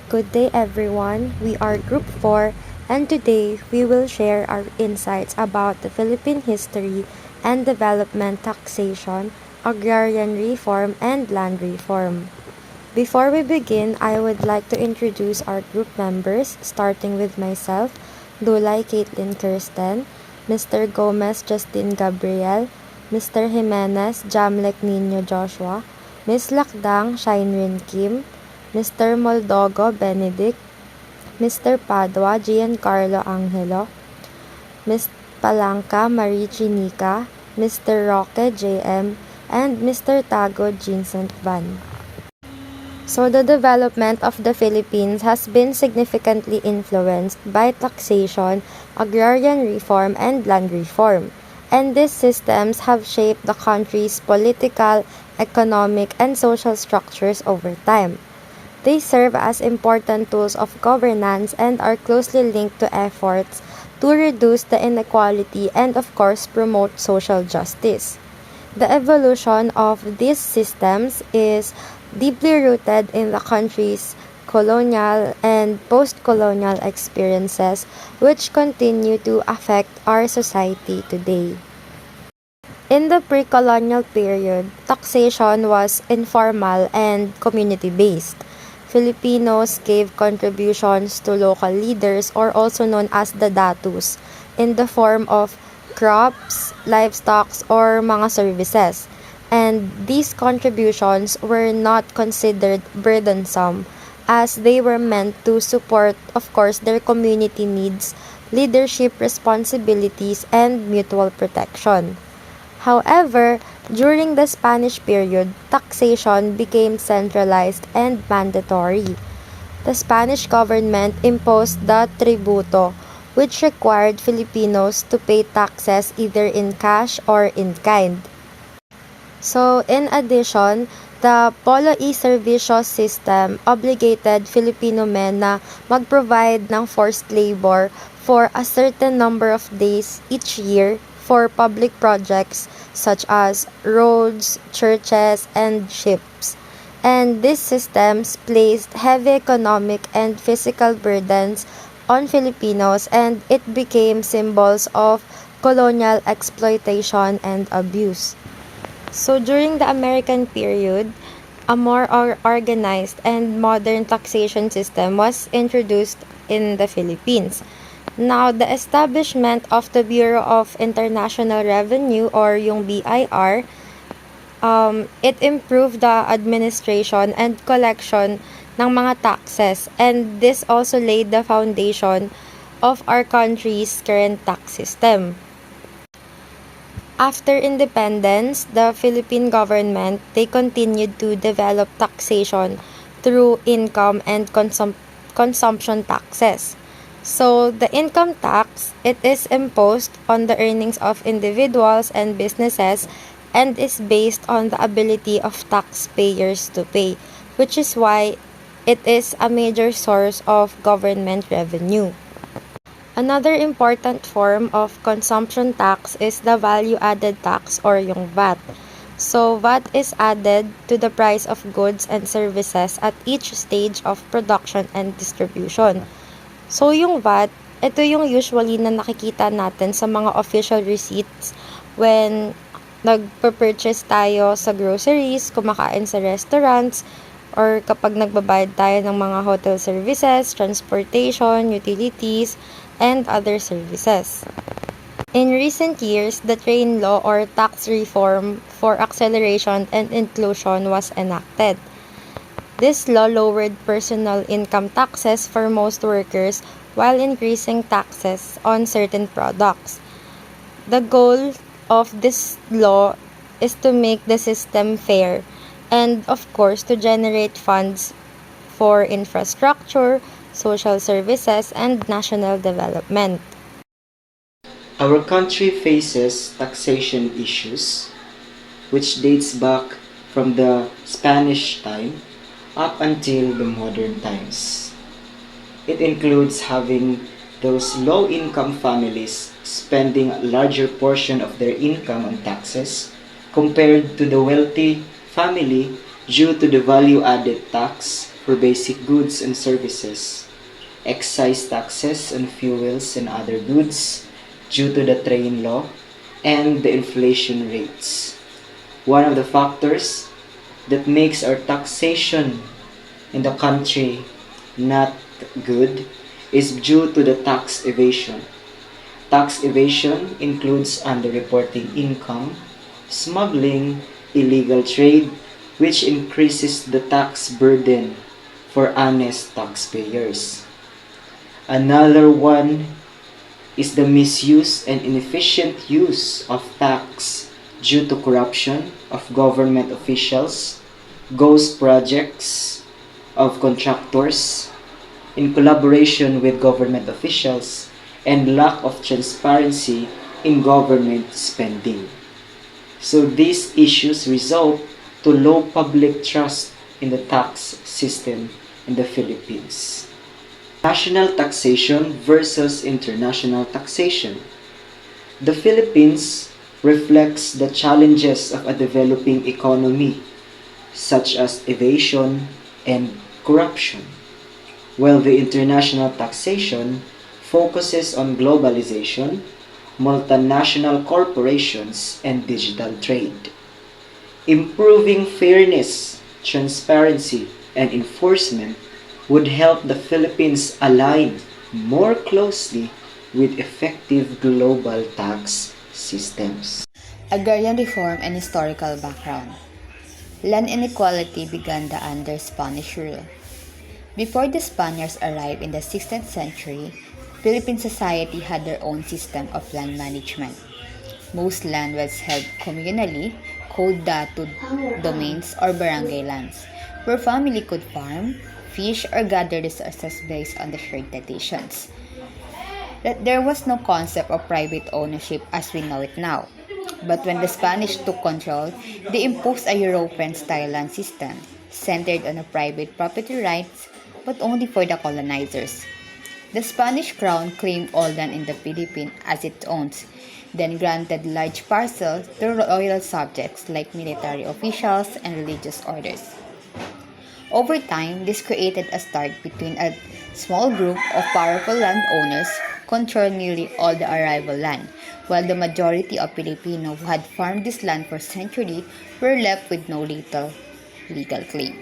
Good day, everyone. We are Group 4, and today we will share our insights about the Philippine history and development, taxation, agrarian reform, and land reform. Before we begin, I would like to introduce our group members, starting with myself, Dulay Caitlin Kirsten, Mr. Gomez Justin Gabriel, Mr. Jimenez Jamlek Nino Joshua, Ms. Lakdang Shinrin Kim, Mr. Moldogo Benedict, Mr. Padua Giancarlo Angelo, Ms. Palanca Marie Chinica, Mr. Roque JM, and Mr. Tago Vincent Van. So the development of the Philippines has been significantly influenced by taxation, agrarian reform, and land reform. And these systems have shaped the country's political, economic, and social structures over time. They serve as important tools of governance and are closely linked to efforts to reduce the inequality and, of course, promote social justice. The evolution of these systems is deeply rooted in the country's colonial and post-colonial experiences, which continue to affect our society today. In the pre-colonial period, taxation was informal and community-based. Filipinos gave contributions to local leaders, or also known as the datus, in the form of crops, livestock, or mga services. And these contributions were not considered burdensome, as they were meant to support, of course, their community needs, leadership responsibilities, and mutual protection. However, during the Spanish period, taxation became centralized and mandatory. The Spanish government imposed the tributo, which required Filipinos to pay taxes either in cash or in kind. So, in addition, the Polo e-Servicio system obligated Filipino men na mag-provide ng forced labor for a certain number of days each year for public projects such as roads, churches, and ships. And these systems placed heavy economic and physical burdens on Filipinos, and it became symbols of colonial exploitation and abuse. So during the American period, a more organized and modern taxation system was introduced in the Philippines. Now, the establishment of the Bureau of International Revenue, or yung BIR, it improved the administration and collection ng mga taxes, and this also laid the foundation of our country's current tax system. After independence, the Philippine government, they continued to develop taxation through income and consumption taxes. So, the income tax, it is imposed on the earnings of individuals and businesses and is based on the ability of taxpayers to pay, which is why it is a major source of government revenue. Another important form of consumption tax is the value-added tax, or yung VAT. So, VAT is added to the price of goods and services at each stage of production and distribution. So, yung VAT, ito yung usually na nakikita natin sa mga official receipts when nagpa-purchase tayo sa groceries, kumakain sa restaurants, or kapag nagbabayad tayo ng mga hotel services, transportation, utilities, and other services. In recent years, the Train Law, or tax reform for acceleration and inclusion, was enacted. This law lowered personal income taxes for most workers while increasing taxes on certain products. The goal of this law is to make the system fair and, of course, to generate funds for infrastructure, social services, and national development. Our country faces taxation issues, which dates back from the Spanish time up until the modern times. It includes having those low-income families spending a larger portion of their income on taxes compared to the wealthy family due to the value-added tax for basic goods and services, excise taxes on fuels and other goods due to the train law, and the inflation rates. One of the factors that makes our taxation in the country not good is due to the tax evasion. Tax evasion includes underreporting income, smuggling, illegal trade, which increases the tax burden for honest taxpayers. Another one is the misuse and inefficient use of tax due to corruption of government officials, ghost projects of contractors in collaboration with government officials, and lack of transparency in government spending. So these issues result to low public trust in the tax system in the Philippines. National taxation versus international taxation. The Philippines reflects the challenges of a developing economy, such as evasion and corruption, while the international taxation focuses on globalization, multinational corporations, and digital trade. Improving fairness, transparency, and enforcement would help the Philippines align more closely with effective global tax systems. Agrarian reform and historical background. Land inequality began under Spanish rule. Before the Spaniards arrived in the 16th century, Philippine society had their own system of land management. Most land was held communally, called datud domains or barangay lands, where family could farm, fish, or gather resources based on the shared traditions. That there was no concept of private ownership as we know it now. But when the Spanish took control, they imposed a European-style land system centered on a private property rights, but only for the colonizers. The Spanish crown claimed all land in the Philippines as its own, then granted large parcels to royal subjects like military officials and religious orders. Over time, this created a start between a small group of powerful landowners controlled nearly all the arrival land, while the majority of Filipinos who had farmed this land for centuries were left with no legal claim.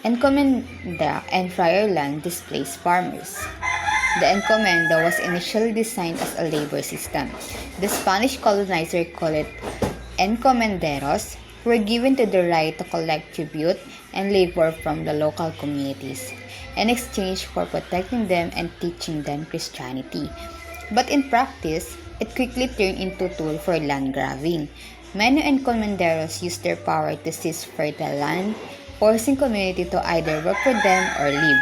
Encomenda and friar land displaced farmers. The encomenda was initially designed as a labor system. The Spanish colonizer called it encomenderos, were given to the right to collect tribute and labor from the local communities in exchange for protecting them and teaching them Christianity. But in practice, it quickly turned into a tool for land grabbing. Many encomenderos used their power to seize fertile land, forcing community to either work for them or leave.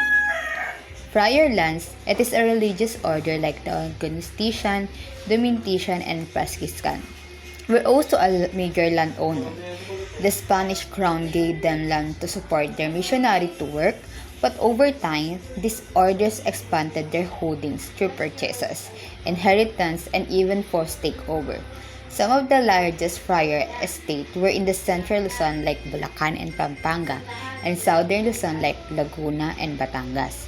Friar lands, it is a religious order like the Agonistician, Dominician, and Franciscan, were also a major landowner. The Spanish crown gave them land to support their missionary to work, but over time, these orders expanded their holdings through purchases, inheritance, and even forced takeover. Some of the largest friar estates were in the central Luzon like Bulacan and Pampanga, and southern Luzon like Laguna and Batangas.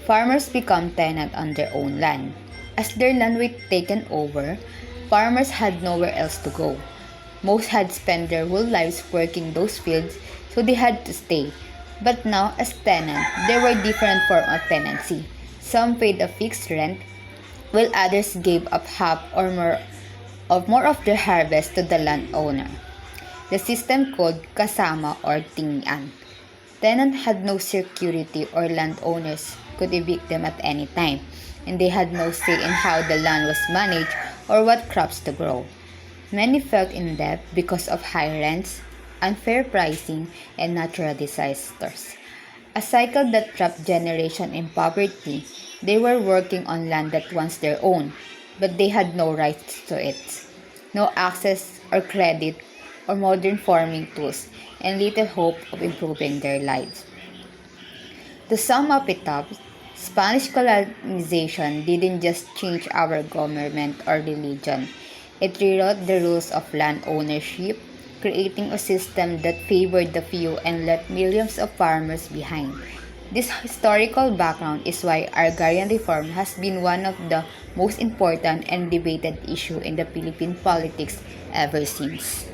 Farmers become tenant on their own land. As their land was taken over, farmers had nowhere else to go. Most had spent their whole lives working those fields, so they had to stay. But now, as tenants, there were different forms of tenancy. Some paid a fixed rent, while others gave up half or more of their harvest to the landowner. The system called kasama or tingian. Tenants had no security or landowners could evict them at any time, and they had no say in how the land was managed or what crops to grow. Many felt in debt because of high rents, unfair pricing, and natural disasters. A cycle that trapped generation in poverty. They were working on land that once their own, but they had no rights to it, no access or credit or modern farming tools, and little hope of improving their lives. To sum up it up, Spanish colonization didn't just change our government or religion. It rewrote the rules of land ownership, creating a system that favored the few and left millions of farmers behind. This historical background is why agrarian reform has been one of the most important and debated issues in the Philippine politics ever since.